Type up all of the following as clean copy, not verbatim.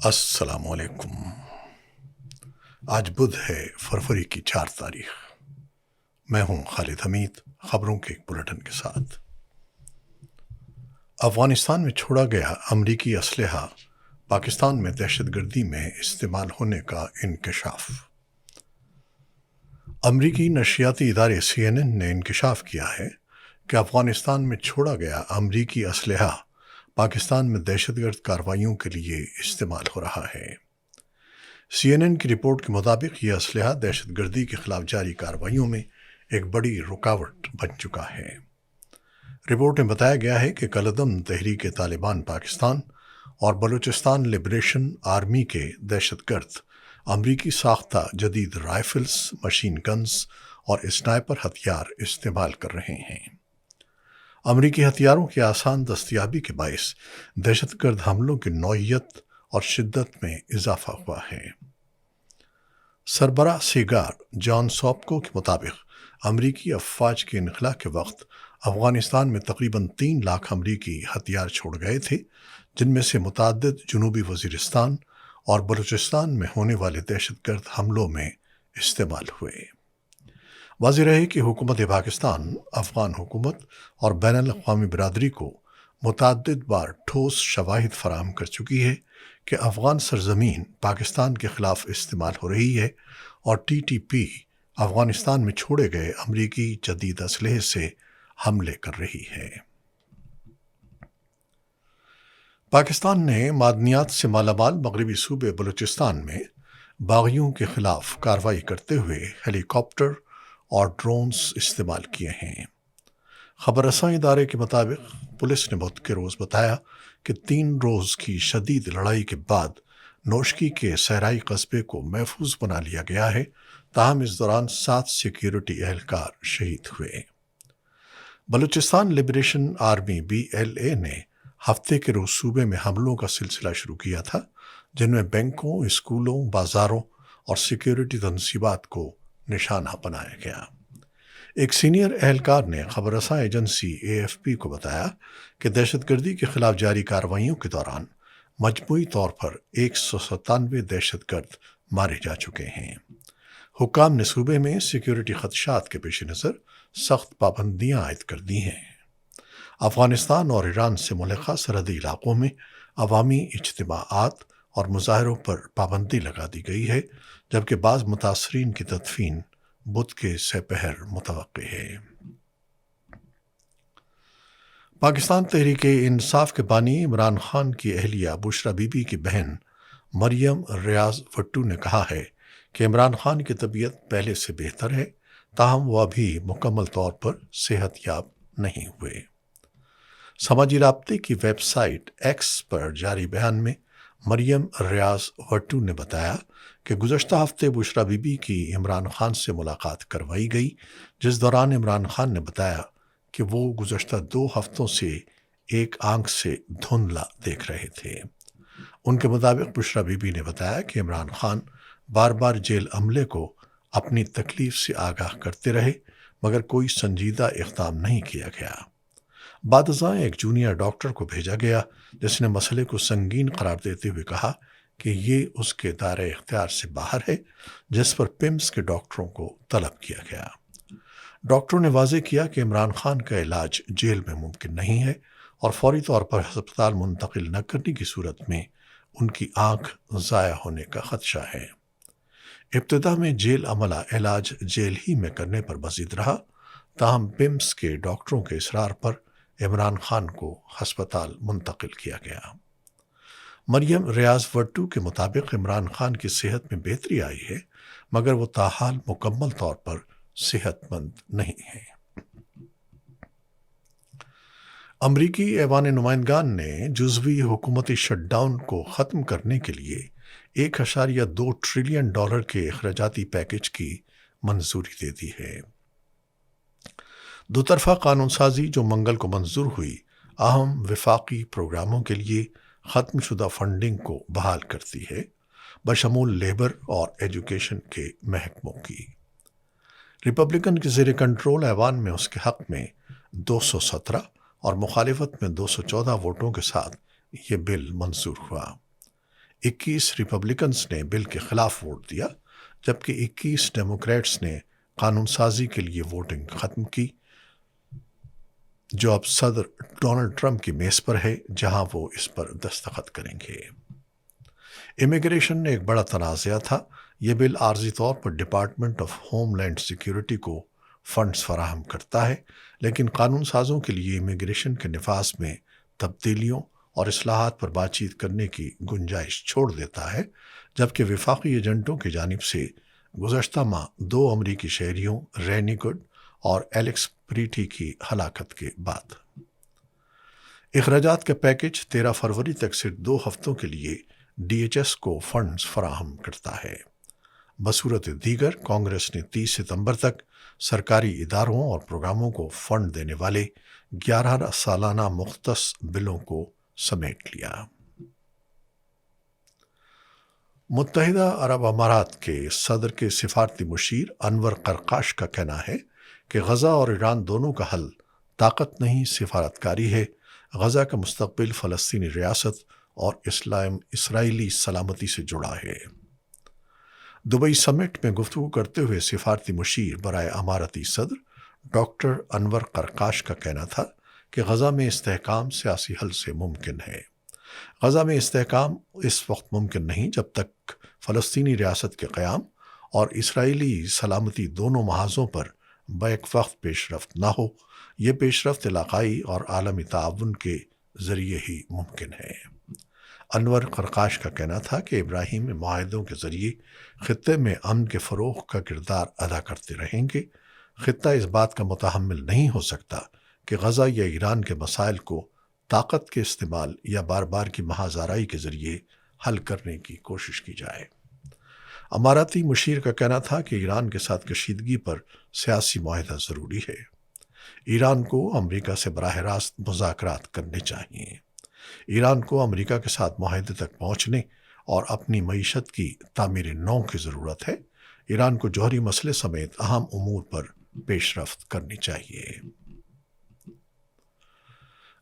السلام علیکم۔ آج بدھ ہے، فروری کی 4 تاریخ۔ میں ہوں خالد حمید، خبروں کے ایک بلٹن کے ساتھ۔ افغانستان میں چھوڑا گیا امریکی اسلحہ، پاکستان میں دہشت گردی میں استعمال ہونے کا انکشاف۔ امریکی نشریاتی ادارے CNN نے انکشاف کیا ہے کہ افغانستان میں چھوڑا گیا امریکی اسلحہ پاکستان میں دہشت گرد کارروائیوں کے لیے استعمال ہو رہا ہے۔ CNN کی رپورٹ کے مطابق یہ اسلحہ دہشت گردی کے خلاف جاری کارروائیوں میں ایک بڑی رکاوٹ بن چکا ہے۔ رپورٹ میں بتایا گیا ہے کہ کالعدم تحریک طالبان پاکستان اور بلوچستان لبریشن آرمی کے دہشت گرد امریکی ساختہ جدید رائفلز، مشین گنز اور اسنائپر ہتھیار استعمال کر رہے ہیں۔ امریکی ہتھیاروں کی آسان دستیابی کے باعث دہشت گرد حملوں کی نوعیت اور شدت میں اضافہ ہوا ہے۔ سربراہ سیگار جان سوپکو کے مطابق امریکی افواج کے انخلاء کے وقت افغانستان میں تقریباً 3 لاکھ امریکی ہتھیار چھوڑ گئے تھے، جن میں سے متعدد جنوبی وزیرستان اور بلوچستان میں ہونے والے دہشت گرد حملوں میں استعمال ہوئے۔ واضح رہے کہ حکومت پاکستان افغان حکومت اور بین الاقوامی برادری کو متعدد بار ٹھوس شواہد فراہم کر چکی ہے کہ افغان سرزمین پاکستان کے خلاف استعمال ہو رہی ہے اور TTP افغانستان میں چھوڑے گئے امریکی جدید اسلحے سے حملے کر رہی ہے۔ پاکستان نے معدنیات سے مالا مال مغربی صوبے بلوچستان میں باغیوں کے خلاف کارروائی کرتے ہوئے ہیلی کاپٹر اور ڈرونز استعمال کیے ہیں۔ خبر رساں ادارے کے مطابق پولیس نے بدھ کے روز بتایا کہ 3 روز کی شدید لڑائی کے بعد نوشکی کے صحرائی قصبے کو محفوظ بنا لیا گیا ہے، تاہم اس دوران 7 سیکیورٹی اہلکار شہید ہوئے۔ بلوچستان لبریشن آرمی BLA نے ہفتے کے روز صوبے میں حملوں کا سلسلہ شروع کیا تھا، جن میں بینکوں، اسکولوں، بازاروں اور سیکیورٹی تنصیبات کو نشانہ بنایا گیا۔ ایک سینئر اہلکار نے خبر رساں ایجنسی AFP کو بتایا کہ دہشت گردی کے خلاف جاری کارروائیوں کے دوران مجموعی طور پر 197 دہشت گرد مارے جا چکے ہیں۔ حکام نے صوبے میں سیکیورٹی خدشات کے پیش نظر سخت پابندیاں عائد کر دی ہیں۔ افغانستان اور ایران سے ملحقہ سرحدی علاقوں میں عوامی اجتماعات اور مظاہروں پر پابندی لگا دی گئی ہے، جبکہ بعض متاثرین کی تدفین بدھ کے سپہر متوقع ہے۔ پاکستان تحریک انصاف کے بانی عمران خان کی اہلیہ بشرا بی بی کی بہن مریم ریاض بھٹو نے کہا ہے کہ عمران خان کی طبیعت پہلے سے بہتر ہے، تاہم وہ ابھی مکمل طور پر صحت یاب نہیں ہوئے۔ سماجی رابطے کی ویب سائٹ ایکس پر جاری بیان میں مریم ریاض بھٹو نے بتایا کہ گزشتہ ہفتے بشرا بی بی کی عمران خان سے ملاقات کروائی گئی، جس دوران عمران خان نے بتایا کہ وہ گزشتہ 2 ہفتوں سے ایک آنکھ سے دھندلا دیکھ رہے تھے۔ ان کے مطابق بشرا بی بی نے بتایا کہ عمران خان بار بار جیل عملے کو اپنی تکلیف سے آگاہ کرتے رہے، مگر کوئی سنجیدہ اقدام نہیں کیا گیا۔ بعد ازاں ایک جونیئر ڈاکٹر کو بھیجا گیا، جس نے مسئلے کو سنگین قرار دیتے ہوئے کہا کہ یہ اس کے دائرۂ اختیار سے باہر ہے، جس پر PIMS کے ڈاکٹروں کو طلب کیا گیا۔ ڈاکٹروں نے واضح کیا کہ عمران خان کا علاج جیل میں ممکن نہیں ہے اور فوری طور پر ہسپتال منتقل نہ کرنے کی صورت میں ان کی آنکھ ضائع ہونے کا خدشہ ہے۔ ابتدا میں جیل عملہ علاج جیل ہی میں کرنے پر بزید رہا، تاہم PIMS کے ڈاکٹروں کے اصرار پر عمران خان کو ہسپتال منتقل کیا گیا۔ مریم ریاض بھٹو کے مطابق عمران خان کی صحت میں بہتری آئی ہے، مگر وہ تاحال مکمل طور پر صحت مند نہیں ہے۔ امریکی ایوان نمائندگان نے جزوی حکومتی شٹ ڈاؤن کو ختم کرنے کے لیے $1.2 ٹریلین کے اخراجاتی پیکج کی منظوری دے دی ہے۔ دوطرفہ قانون سازی جو منگل کو منظور ہوئی، اہم وفاقی پروگراموں کے لیے ختم شدہ فنڈنگ کو بحال کرتی ہے، بشمول لیبر اور ایجوکیشن کے محکموں کی۔ ریپبلکن کے زیر کنٹرول ایوان میں اس کے حق میں 217 اور مخالفت میں 214 ووٹوں کے ساتھ یہ بل منظور ہوا۔ 21 ریپبلکنز نے بل کے خلاف ووٹ دیا، جبکہ 21 ڈیموکریٹس نے قانون سازی کے لیے ووٹنگ ختم کی، جو اب صدر ڈونلڈ ٹرمپ کی میز پر ہے، جہاں وہ اس پر دستخط کریں گے۔ امیگریشن ایک بڑا تنازعہ تھا۔ یہ بل عارضی طور پر department of homeland security کو فنڈز فراہم کرتا ہے، لیکن قانون سازوں کے لیے امیگریشن کے نفاذ میں تبدیلیوں اور اصلاحات پر بات چیت کرنے کی گنجائش چھوڑ دیتا ہے، جبکہ وفاقی ایجنٹوں کی جانب سے گزشتہ ماہ 2 امریکی شہریوں رینی گڈ اور ایلیکس پریٹی کی ہلاکت کے بعد اخراجات کا پیکج 13 فروری تک صرف 2 ہفتوں کے لیے ڈی ایچ ایس کو فنڈز فراہم کرتا ہے۔ بصورت دیگر، کانگریس نے 30 ستمبر تک سرکاری اداروں اور پروگراموں کو فنڈ دینے والے 11 سالانہ مختص بلوں کو سمیٹ لیا۔ متحدہ عرب امارات کے صدر کے سفارتی مشیر انور قرقاش کا کہنا ہے کہ غزہ اور ایران دونوں کا حل طاقت نہیں، سفارتکاری ہے۔ غزہ کا مستقبل فلسطینی ریاست اور اسرائیلی سلامتی سے جڑا ہے۔ دبئی سمٹ میں گفتگو کرتے ہوئے سفارتی مشیر برائے اماراتی صدر ڈاکٹر انور قرقاش کا کہنا تھا کہ غزہ میں استحکام سیاسی حل سے ممکن ہے۔ غزہ میں استحکام اس وقت ممکن نہیں جب تک فلسطینی ریاست کے قیام اور اسرائیلی سلامتی دونوں محاذوں پر بیک وقت پیش رفت نہ ہو۔ یہ پیش رفت علاقائی اور عالمی تعاون کے ذریعے ہی ممکن ہے۔ انور قرقاش کا کہنا تھا کہ ابراہیمی معاہدوں کے ذریعے خطے میں امن کے فروغ کا کردار ادا کرتے رہیں گے۔ خطہ اس بات کا متحمل نہیں ہو سکتا کہ غزہ یا ایران کے مسائل کو طاقت کے استعمال یا بار بار کی محاذ آرائی کے ذریعے حل کرنے کی کوشش کی جائے۔ اماراتی مشیر کا کہنا تھا کہ ایران کے ساتھ کشیدگی پر سیاسی معاہدہ ضروری ہے۔ ایران کو امریکہ سے براہ راست مذاکرات کرنے چاہیے۔ ایران کو امریکہ کے ساتھ معاہدے تک پہنچنے اور اپنی معیشت کی تعمیر نو کی ضرورت ہے۔ ایران کو جوہری مسئلے سمیت اہم امور پر پیش رفت کرنی چاہیے۔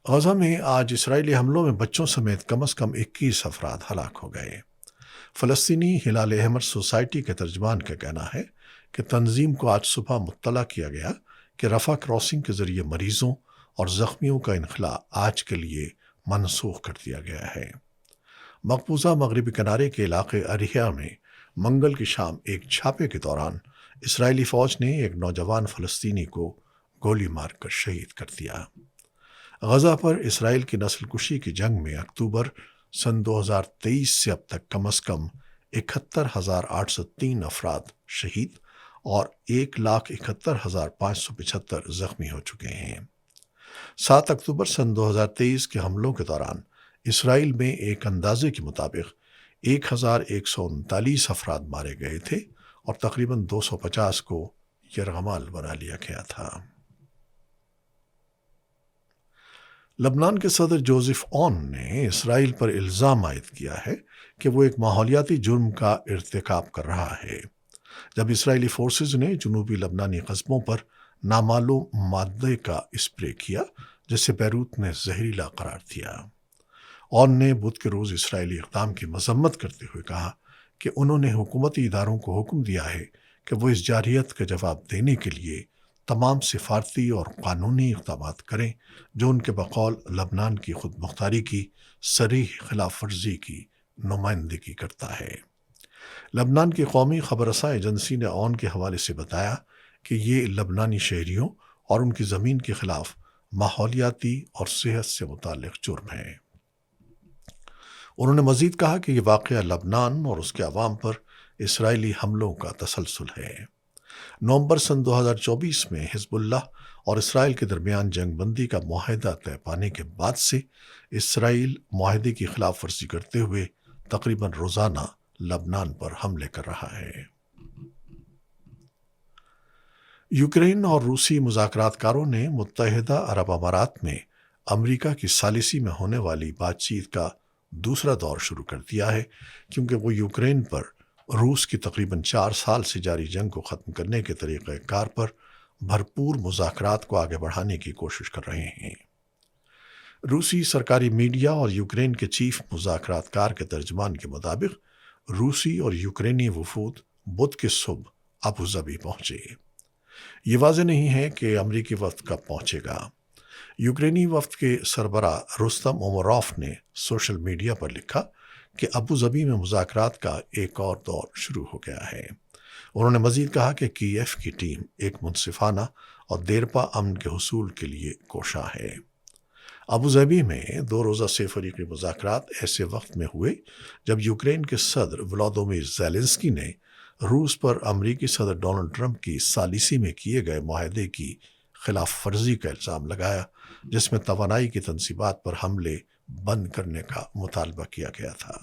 غزہ میں آج اسرائیلی حملوں میں بچوں سمیت کم از کم 21 افراد ہلاک ہو گئے۔ فلسطینی ہلال احمر سوسائٹی کے ترجمان کا کہنا ہے کہ تنظیم کو آج صبح مطلع کیا گیا کہ رفح کراسنگ کے ذریعے مریضوں اور زخمیوں کا انخلاء آج کے لیے منسوخ کر دیا گیا ہے۔ مقبوضہ مغربی کنارے کے علاقے اریحا میں منگل کی شام ایک چھاپے کے دوران اسرائیلی فوج نے ایک نوجوان فلسطینی کو گولی مار کر شہید کر دیا۔ غزہ پر اسرائیل کی نسل کشی کی جنگ میں اکتوبر سن 2023 سے اب تک کم از کم 71,803 افراد شہید اور 1,71,575 زخمی ہو چکے ہیں۔ 7 اکتوبر سن 2023 کے حملوں کے دوران اسرائیل میں ایک اندازے کے مطابق 1,139 افراد مارے گئے تھے اور تقریباً 250 کو یرغمال بنا لیا گیا تھا۔ لبنان کے صدر جوزف اون نے اسرائیل پر الزام عائد کیا ہے کہ وہ ایک ماحولیاتی جرم کا ارتکاب کر رہا ہے، جب اسرائیلی فورسز نے جنوبی لبنانی قصبوں پر نامعلوم مادے کا اسپرے کیا جسے بیروت نے زہریلا قرار دیا۔ اون نے بدھ کے روز اسرائیلی اقدام کی مذمت کرتے ہوئے کہا کہ انہوں نے حکومتی اداروں کو حکم دیا ہے کہ وہ اس جارحیت کا جواب دینے کے لیے تمام سفارتی اور قانونی اقدامات کریں جو ان کے بقول لبنان کی خود مختاری کی صریح خلاف ورزی کی نمائندگی کرتا ہے۔ لبنان کی قومی خبر رساں ایجنسی نے اون کے حوالے سے بتایا کہ یہ لبنانی شہریوں اور ان کی زمین کے خلاف ماحولیاتی اور صحت سے متعلق جرم ہے۔ انہوں نے مزید کہا کہ یہ واقعہ لبنان اور اس کے عوام پر اسرائیلی حملوں کا تسلسل ہے۔ نومبر سن 2024 میں حزب اللہ اور اسرائیل کے درمیان جنگ بندی کا معاہدہ طے پانے کے بعد سے اسرائیل معاہدے کی خلاف ورزی کرتے ہوئے تقریباً روزانہ لبنان پر حملے کر رہا ہے۔ یوکرین اور روسی مذاکرات کاروں نے متحدہ عرب امارات میں امریکہ کی ثالثی میں ہونے والی بات چیت کا دوسرا دور شروع کر دیا ہے، کیونکہ وہ یوکرین پر روس کی تقریباً 4 سال سے جاری جنگ کو ختم کرنے کے طریقہ کار پر بھرپور مذاکرات کو آگے بڑھانے کی کوشش کر رہے ہیں۔ روسی سرکاری میڈیا اور یوکرین کے چیف مذاکرات کار کے ترجمان کے مطابق روسی اور یوکرینی وفود بدھ کی صبح ابو ظبی پہنچے۔ یہ واضح نہیں ہے کہ امریکی وفد کب پہنچے گا۔ یوکرینی وفد کے سربراہ رستم امروف نے سوشل میڈیا پر لکھا کہ ابو ظبی میں مذاکرات کا ایک اور دور شروع ہو گیا ہے۔ انہوں نے مزید کہا کہ کیف کی ٹیم ایک منصفانہ اور دیرپا امن کے حصول کے لیے کوشاں ہے۔ ابو ظبی میں 2 روزہ سے فریقی مذاکرات ایسے وقت میں ہوئے جب یوکرین کے صدر ولادیمیر زیلنسکی نے روس پر امریکی صدر ڈونلڈ ٹرمپ کی ثالثی میں کیے گئے معاہدے کی خلاف ورزی کا الزام لگایا، جس میں توانائی کی تنصیبات پر حملے بند کرنے کا مطالبہ کیا گیا تھا۔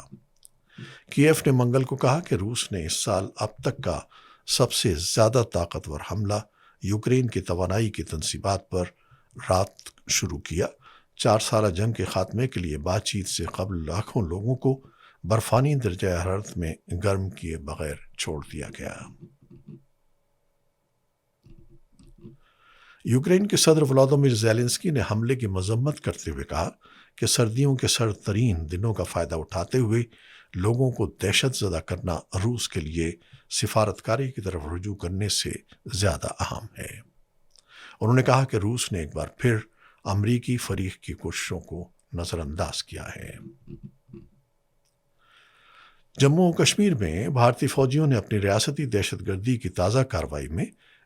کیف نے منگل کو کہا کہ روس نے اس سال اب تک کا سب سے زیادہ طاقتور حملہ یوکرین کی توانائی کی تنصیبات پر رات شروع کیا۔ 4 سالہ جنگ کے خاتمے کے لیے بات چیت سے قبل لاکھوں لوگوں کو برفانی درجہ حرارت میں گرم کیے بغیر چھوڑ دیا گیا۔ یوکرین کے صدر ولادیمیر زیلنسکی نے حملے کی مذمت کرتے ہوئے کہا کہ سردیوں کے سرد ترین دنوں کا فائدہ اٹھاتے ہوئے لوگوں کو دہشت زدہ کرنا روس کے لیے سفارتکاری کی طرف رجوع کرنے سے زیادہ اہم ہے۔ انہوں نے کہا کہ روس نے ایک بار پھر امریکی فریق کی کوششوں کو نظر انداز کیا ہے۔ جموں و کشمیر میں بھارتی فوجیوں نے اپنی ریاستی دہشت گردی کی تازہ کارروائی میں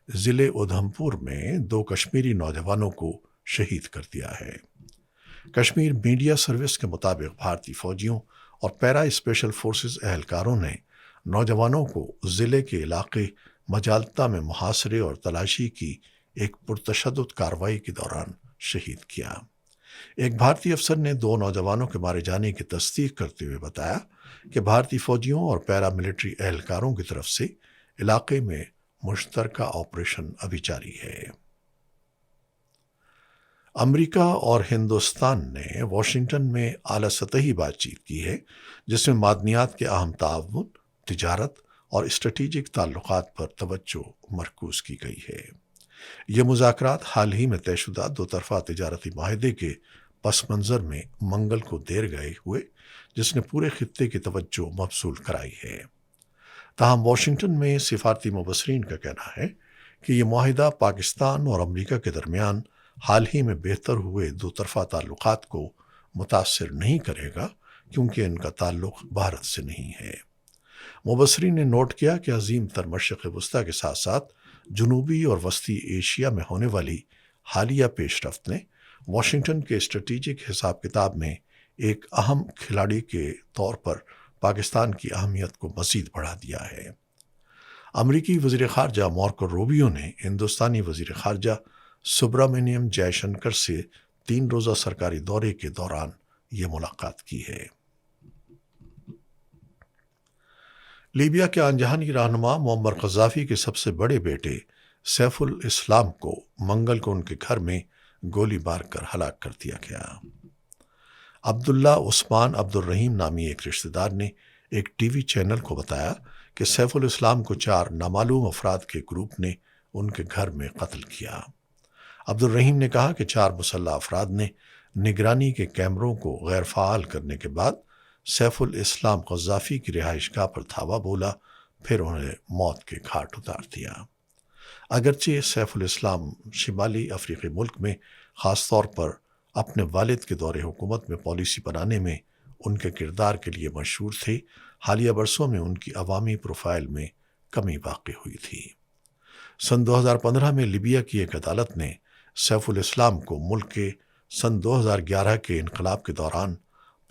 ضلع ادھم پور میں 2 کشمیری نوجوانوں کو شہید کر دیا ہے۔ کشمیر میڈیا سروس کے مطابق بھارتی فوجیوں اور پیرا اسپیشل فورسز اہلکاروں نے نوجوانوں کو ضلع کے علاقے مجالتا میں محاصرے اور تلاشی کی ایک پرتشدد کارروائی کے دوران شہید کیا۔ ایک بھارتی افسر نے 2 نوجوانوں کے مارے جانے کی تصدیق کرتے ہوئے بتایا کہ بھارتی فوجیوں اور پیرا ملٹری اہلکاروں کی طرف سے علاقے میں مشترکہ آپریشن ابھی جاری ہے۔ امریکہ اور ہندوستان نے واشنگٹن میں اعلیٰ سطحی بات چیت کی ہے، جس میں معدنیات کے اہم تعاون، تجارت اور اسٹریٹجک تعلقات پر توجہ مرکوز کی گئی ہے۔ یہ مذاکرات حال ہی میں طے شدہ 2 طرفہ تجارتی معاہدے کے پس منظر میں منگل کو دیر گئے ہوئے، جس نے پورے خطے کی توجہ مبذول کرائی ہے۔ تاہم واشنگٹن میں سفارتی مبصرین کا کہنا ہے کہ یہ معاہدہ پاکستان اور امریکہ کے درمیان حال ہی میں بہتر ہوئے 2 طرفہ تعلقات کو متاثر نہیں کرے گا، کیونکہ ان کا تعلق بھارت سے نہیں ہے۔ مبصرین نے نوٹ کیا کہ عظیم تر مشرق وسطیٰ کے ساتھ ساتھ جنوبی اور وسطی ایشیا میں ہونے والی حالیہ پیش رفت نے واشنگٹن کے اسٹریٹجک حساب کتاب میں ایک اہم کھلاڑی کے طور پر پاکستان کی اہمیت کو مزید بڑھا دیا ہے۔ امریکی وزیر خارجہ مارکو روبیو نے ہندوستانی وزیر خارجہ سبرامنیم جے شنکر سے 3 روزہ سرکاری دورے کے دوران یہ ملاقات کی ہے۔ لیبیا کے آنجہانی رہنما معمر قذافی کے سب سے بڑے بیٹے سیف الاسلام کو منگل کو ان کے گھر میں گولی مار کر ہلاک کر دیا گیا۔ عبداللہ عثمان عبد الرحیم نامی ایک رشتہ دار نے ایک ٹی وی چینل کو بتایا کہ سیف الاسلام کو 4 نامعلوم افراد کے گروپ نے ان کے گھر میں قتل کیا۔ عبد الرحیم نے کہا کہ 4 مسلح افراد نے نگرانی کے کیمروں کو غیر فعال کرنے کے بعد سیف الاسلام قذافی کی رہائش گاہ پر دھاوا بولا، پھر انہیں موت کے گھاٹ اتار دیا۔ اگرچہ سیف الاسلام شمالی افریقی ملک میں خاص طور پر اپنے والد کے دور حکومت میں پالیسی بنانے میں ان کے کردار کے لیے مشہور تھے، حالیہ برسوں میں ان کی عوامی پروفائل میں کمی واقع ہوئی تھی۔ سن 2015 میں لیبیا کی ایک عدالت نے سیف الاسلام کو ملک کے سن 2011 کے انقلاب کے دوران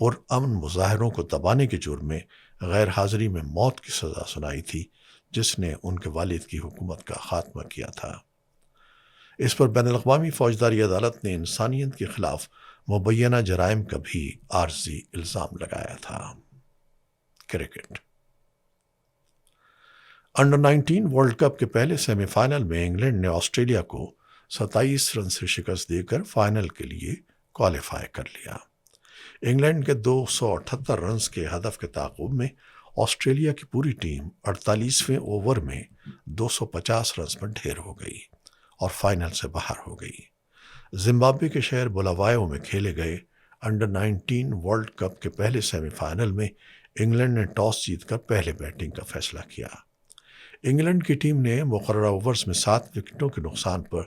پرامن مظاہروں کو دبانے کے جرم میں غیر حاضری میں موت کی سزا سنائی تھی، جس نے ان کے والد کی حکومت کا خاتمہ کیا تھا۔ اس پر بین الاقوامی فوجداری عدالت نے انسانیت کے خلاف مبینہ جرائم کا بھی عارضی الزام لگایا تھا۔ کرکٹ انڈر 19 ورلڈ کپ کے پہلے سیمی فائنل میں انگلینڈ نے آسٹریلیا کو 27 رن سے شکست دے کر فائنل کے لیے کوالیفائی کر لیا۔ انگلینڈ کے 278 رنز کے ہدف کے تعاقب میں آسٹریلیا کی پوری ٹیم 48ویں اوور میں 250 رنز پر ڈھیر ہو گئی اور فائنل سے باہر ہو گئی۔ زمبابوے کے شہر بلاوایو میں کھیلے گئے انڈر 19 ورلڈ کپ کے پہلے سیمی فائنل میں انگلینڈ نے ٹاس جیت کر پہلے بیٹنگ کا فیصلہ کیا۔ انگلینڈ کی ٹیم نے مقررہ اوورز میں 7 وکٹوں کے نقصان پر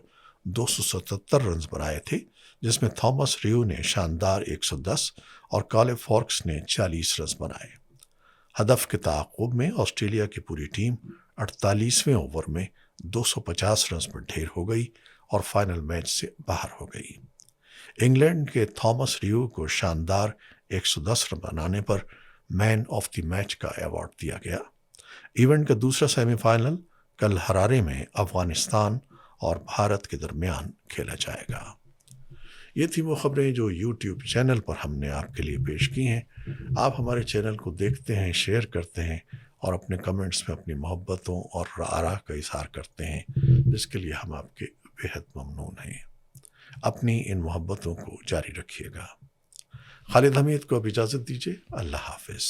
277 رنز بنائے تھے، جس میں تھامس ریو نے شاندار 110 اور کالے فارکس نے 40 رنز بنائے۔ ہدف کے تعاقب میں آسٹریلیا کی پوری ٹیم 48ویں اوور میں 250 رنز پر ڈھیر ہو گئی اور فائنل میچ سے باہر ہو گئی۔ انگلینڈ کے تھامس ریو کو شاندار 110 رن بنانے پر مین آف دی میچ کا ایوارڈ دیا گیا۔ ایونٹ کا دوسرا سیمی فائنل کل ہرارے میں افغانستان اور بھارت کے درمیان کھیلا جائے گا۔ یہ تھی وہ خبریں جو یوٹیوب چینل پر ہم نے آپ کے لیے پیش کی ہیں۔ آپ ہمارے چینل کو دیکھتے ہیں، شیئر کرتے ہیں اور اپنے کمنٹس میں اپنی محبتوں اور آراء کا اظہار کرتے ہیں، جس کے لیے ہم آپ کے بےحد ممنون ہیں۔ اپنی ان محبتوں کو جاری رکھیے گا۔ خالد حمید کو اب اجازت دیجیے۔ اللہ حافظ۔